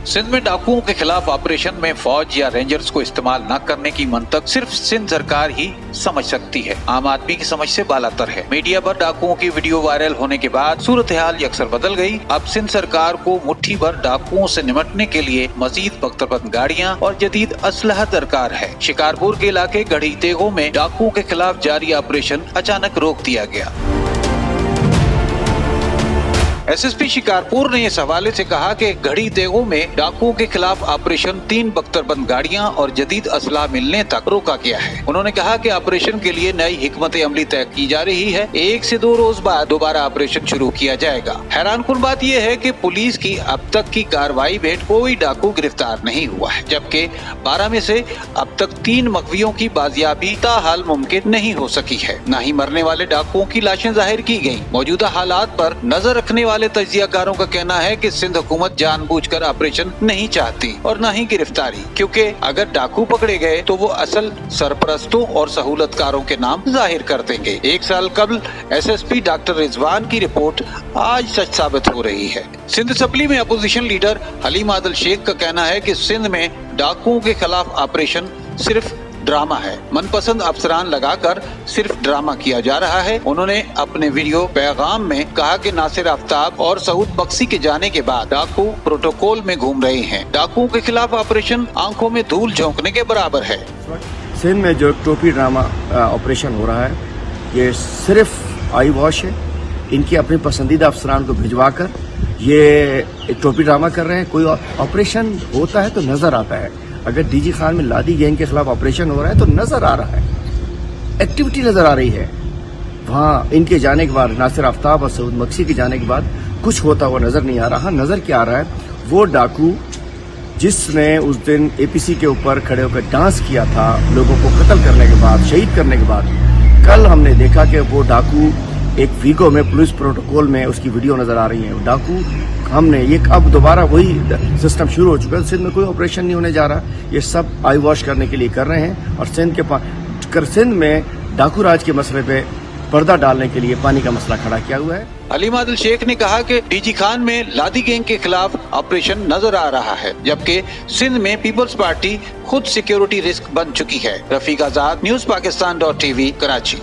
सिंध में डाकुओं के खिलाफ ऑपरेशन में फौज या रेंजर्स को इस्तेमाल न करने की मंतक सिर्फ सिंध सरकार ही समझ सकती है। आम आदमी की समझ से बालातर है। मीडिया पर डाकुओं की वीडियो वायरल होने के बाद सूरत हाल यकसर बदल गई। अब सिंध सरकार को मुट्ठी भर डाकुओं से निपटने के लिए मजीद बख्तरबंद गाड़ियां और जदीद असलहा दरकार है। शिकारपुर के इलाके गढ़ी तेगों में डाकुओं के खिलाफ जारी ऑपरेशन अचानक रोक दिया गया। एसएसपी शिकारपुर ने इस हवाले से कहा कि गढ़ी तेगों में डाकुओं के खिलाफ ऑपरेशन 3 बख्तरबंद गाड़ियां और जदीद असलाह मिलने तक रोका गया है। उन्होंने कहा कि ऑपरेशन के लिए नई हिकमत अमली तय की जा रही है। 1 से 2 रोज बाद दोबारा ऑपरेशन शुरू किया जाएगा। हैरानकुन बात यह है कि पुलिस की अब तक की कार्रवाई में कोई डाकू गिरफ्तार नहीं हुआ है, जबकि 12 में से अब तक 3 मकवियों की बाजियाबी ताहाल मुमकिन नहीं हो सकी है। न ही मरने वाले डाकुओं की लाशें जाहिर की गयी। मौजूदा हालात पर नजर रखने वाले तजियाकारों का कहना है कि सिंध हुकूमत जानबूझकर ऑपरेशन नहीं चाहती और न ही गिरफ्तारी, क्योंकि अगर डाकू पकड़े गए तो वो असल सरपरस्तों और सहूलतकारों के नाम जाहिर कर देंगे। 1 साल कबल एसएसपी डॉक्टर रिजवान की रिपोर्ट आज सच साबित हो रही है। सिंध असम्बली में अपोजिशन लीडर हलीम आदिल शेख का कहना है कि सिंध में डाकुओं के खिलाफ ऑपरेशन सिर्फ ड्रामा है। मनपसंद अफसरान लगाकर सिर्फ ड्रामा किया जा रहा है। उन्होंने अपने वीडियो पैगाम में कहा कि नासिर आफ्ताब और सऊद बख्शी के जाने के बाद डाकू प्रोटोकॉल में घूम रहे हैं। डाकुओं के खिलाफ ऑपरेशन आंखों में धूल झोंकने के बराबर है। सिंध में जो टोपी ड्रामा ऑपरेशन हो रहा है, ये सिर्फ आई वॉश है। इनकी अपनी पसंदीदा अफसरान को भिजवा कर ये एक टोपी ड्रामा कर रहे हैं। कोई ऑपरेशन होता है तो नजर आता है। अगर डीजी खान में लादी गैंग के खिलाफ ऑपरेशन हो रहा है तो नजर आ रहा है, एक्टिविटी नजर आ रही है। वहाँ इनके जाने के बाद, नासिर आफ्ताब और सऊद बख्शी के जाने के बाद कुछ होता हुआ नजर नहीं आ रहा। नजर क्या आ रहा है, वो डाकू जिसने उस दिन एपीसी के ऊपर खड़े होकर डांस किया था लोगों को कत्ल करने के बाद, शहीद करने के बाद, कल हमने देखा कि वो डाकू एक वीगो में पुलिस प्रोटोकॉल में उसकी वीडियो नजर आ रही है। डाकू हमने ये अब दोबारा वही सिस्टम शुरू हो चुका है। सिंध में कोई ऑपरेशन नहीं होने जा रहा। ये सब आई वॉश करने के लिए कर रहे हैं और सिंध में डाकू राज के मसले पे पर्दा डालने के लिए पानी का मसला खड़ा किया हुआ है। हलीम आदिल शेख ने कहा कि डीजी खान में लादी गैंग के खिलाफ ऑपरेशन नजर आ रहा है, जबकि सिंध में पीपल्स पार्टी खुद सिक्योरिटी रिस्क बन चुकी है। रफीक आजाद, न्यूज़ पाकिस्तान.tv, कराची।